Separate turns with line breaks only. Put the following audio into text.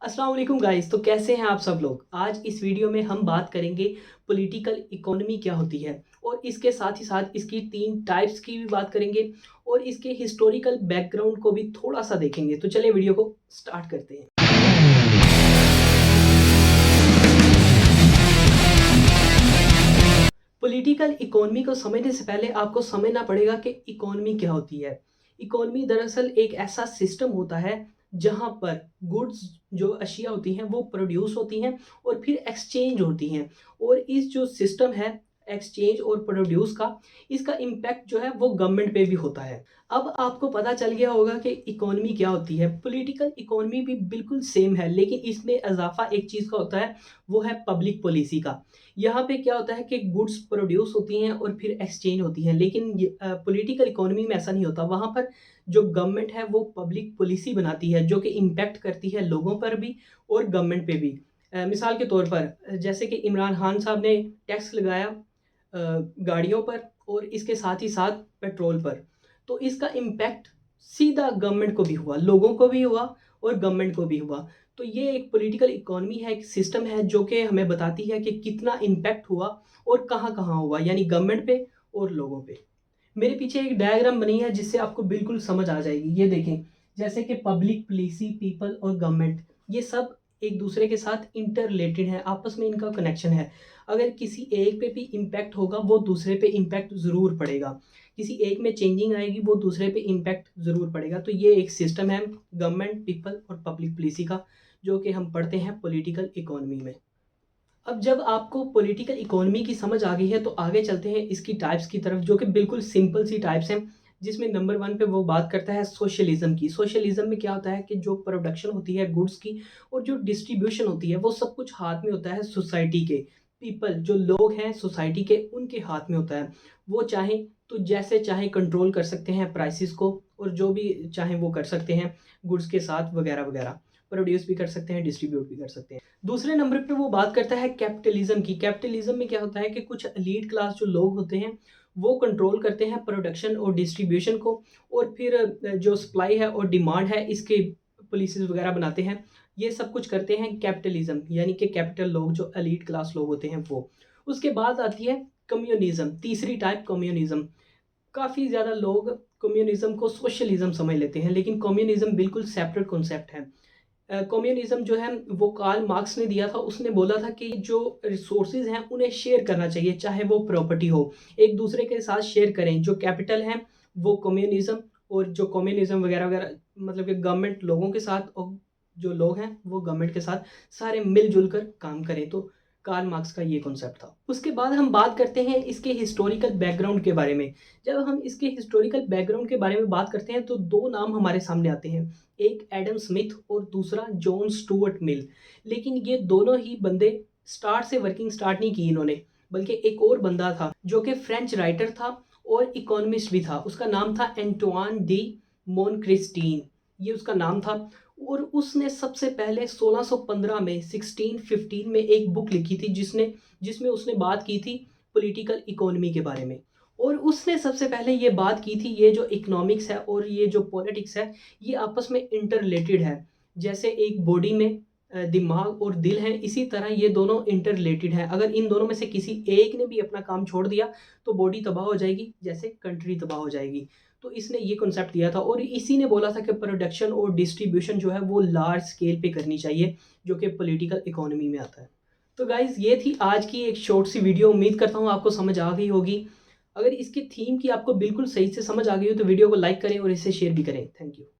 अस्सलाम वालेकुम गाइस। तो कैसे हैं आप सब लोग। आज इस वीडियो में हम बात करेंगे पॉलिटिकल इकोनॉमी क्या होती है और इसके साथ ही साथ इसकी 3 टाइप्स की भी बात करेंगे और इसके हिस्टोरिकल बैकग्राउंड को भी थोड़ा सा देखेंगे। तो चलिए वीडियो को स्टार्ट करते हैं। पॉलिटिकल इकोनॉमी को समझने से पहले आपको समझना पड़ेगा कि इकोनॉमी क्या होती है। इकोनॉमी दरअसल एक ऐसा सिस्टम होता है जहाँ पर गुड्स जो अशिया होती हैं वो प्रोड्यूस होती हैं और फिर एक्सचेंज होती हैं। और इस जो सिस्टम है एक्सचेंज और प्रोड्यूस का, इसका इम्पैक्ट जो है वो गवर्नमेंट पे भी होता है। अब आपको पता चल गया होगा कि इकोनॉमी क्या होती है। पॉलिटिकल इकोनॉमी भी बिल्कुल सेम है, लेकिन इसमें इजाफा एक चीज़ का होता है, वो है पब्लिक पॉलिसी का। यहाँ पे क्या होता है कि गुड्स प्रोड्यूस होती हैं और फिर एक्सचेंज होती हैं, लेकिन पॉलिटिकल इकोनॉमी में ऐसा नहीं होता। वहाँ पर जो गवर्नमेंट है वो पब्लिक पॉलिसी बनाती है जो कि इम्पैक्ट करती है लोगों पर भी और गवर्नमेंट पे भी। मिसाल के तौर पर जैसे कि इमरान खान साहब ने टैक्स लगाया गाड़ियों पर और इसके साथ ही साथ पेट्रोल पर। तो इसका इम्पैक्ट सीधा गवर्नमेंट को भी हुआ, लोगों को भी हुआ और गवर्नमेंट को भी हुआ। तो ये एक पॉलिटिकल इकोनॉमी है, एक सिस्टम है जो कि हमें बताती है कि कितना इम्पैक्ट हुआ और कहाँ-कहाँ हुआ, यानी गवर्नमेंट पे और लोगों पे। मेरे पीछे एक डायग्राम बनी है जिससे आपको बिल्कुल समझ आ जाएगी। ये देखें, जैसे कि पब्लिक पॉलिसी, पीपल और गवर्नमेंट, ये सब एक दूसरे के साथ इंटर रिलेटेड है, आपस में इनका कनेक्शन है। अगर किसी एक पे भी इम्पैक्ट होगा वो दूसरे पे इम्पैक्ट ज़रूर पड़ेगा। किसी एक में चेंजिंग आएगी वो दूसरे पे इम्पैक्ट ज़रूर पड़ेगा। तो ये एक सिस्टम है गवर्नमेंट, पीपल और पब्लिक पॉलिसी का, जो कि हम पढ़ते हैं पॉलिटिकल इकोनॉमी में। अब जब आपको पॉलिटिकल इकोनॉमी की समझ आ गई है तो आगे चलते हैं इसकी टाइप्स की तरफ, जो कि बिल्कुल सिंपल सी टाइप्स हैं। जिसमें नंबर 1 पे वो बात करता है सोशलिज्म की। सोशलिज्म में क्या होता है कि जो प्रोडक्शन होती है गुड्स की और जो डिस्ट्रीब्यूशन होती है वो सब कुछ हाथ में होता है सोसाइटी के। पीपल जो लोग हैं सोसाइटी के, उनके हाथ में होता है। वो चाहें तो जैसे चाहें कंट्रोल कर सकते हैं प्राइसेस को और जो भी चाहें वो कर सकते हैं गुड्स के साथ वगैरह वगैरह। प्रोड्यूस भी कर सकते हैं, डिस्ट्रीब्यूट भी कर सकते हैं। दूसरे नंबर पे वो बात करता है कैपिटलिज्म की। कैपिटलिज्म में क्या होता है कि कुछ एलीट क्लास जो लोग होते हैं वो कंट्रोल करते हैं प्रोडक्शन और डिस्ट्रीब्यूशन को और फिर जो सप्लाई है और डिमांड है इसके पॉलिसीज वगैरह बनाते हैं। ये सब कुछ करते हैं कैपिटलिज्म, यानी कि कैपिटल लोग जो एलीट क्लास लोग होते हैं वो। उसके बाद आती है कम्युनिज्म, तीसरी टाइप कम्युनिज्म। काफ़ी ज़्यादा लोग कम्युनिज्म को सोशलिज्म समझ लेते हैं, लेकिन कम्युनिज्म बिल्कुल सेपरेट कॉन्सेप्ट है। कम्युनिज्म जो है वो कार्ल मार्क्स ने दिया था। उसने बोला था कि जो रिसोर्सेज हैं उन्हें शेयर करना चाहिए, चाहे वो प्रॉपर्टी हो, एक दूसरे के साथ शेयर करें। जो कैपिटल है वो कम्युनिज्म, और जो कम्युनिज्म वगैरह वगैरह मतलब कि गवर्नमेंट लोगों के साथ और जो लोग हैं वो गवर्नमेंट के साथ सारे मिलजुल कर काम करें। तो कार्ल मार्क्स का ये कॉन्सेप्ट था। उसके बाद हम बात करते हैं इसके हिस्टोरिकल बैकग्राउंड के बारे में। जब हम इसके हिस्टोरिकल बैकग्राउंड के बारे में बात करते हैं तो दो नाम हमारे सामने आते हैं, एक एडम स्मिथ और दूसरा जॉन स्टुअर्ट मिल। लेकिन ये दोनों ही बंदे स्टार्ट से वर्किंग स्टार्ट नहीं की इन्होंने, बल्कि एक और बंदा था जो कि फ्रेंच राइटर था और इकोनॉमिस्ट भी था। उसका नाम था एंटोine डी मोनक्रिस्टीन, ये उसका नाम था। और उसने सबसे पहले 1615 में 1615 में एक बुक लिखी थी जिसमें उसने बात की थी पॉलिटिकल इकोनॉमी के बारे में। और उसने सबसे पहले ये बात की थी, ये जो इकोनॉमिक्स है और ये जो पॉलिटिक्स है ये आपस में इंटर रिलेटेड है। जैसे एक बॉडी में दिमाग और दिल है, इसी तरह ये दोनों इंटर रिलेटेड हैं। अगर इन दोनों में से किसी एक ने भी अपना काम छोड़ दिया तो बॉडी तबाह हो जाएगी, जैसे कंट्री तबाह हो जाएगी। तो इसने ये कॉन्सेप्ट दिया था और इसी ने बोला था कि प्रोडक्शन और डिस्ट्रीब्यूशन जो है वो लार्ज स्केल पे करनी चाहिए, जो कि पॉलिटिकल इकोनॉमी में आता है। तो गाइज़ ये थी आज की एक शॉर्ट सी वीडियो। उम्मीद करता हूँ आपको समझ आ गई होगी। अगर इसकी थीम की आपको बिल्कुल सही से समझ आ गई हो तो वीडियो को लाइक करें और इसे शेयर भी करें। Thank you.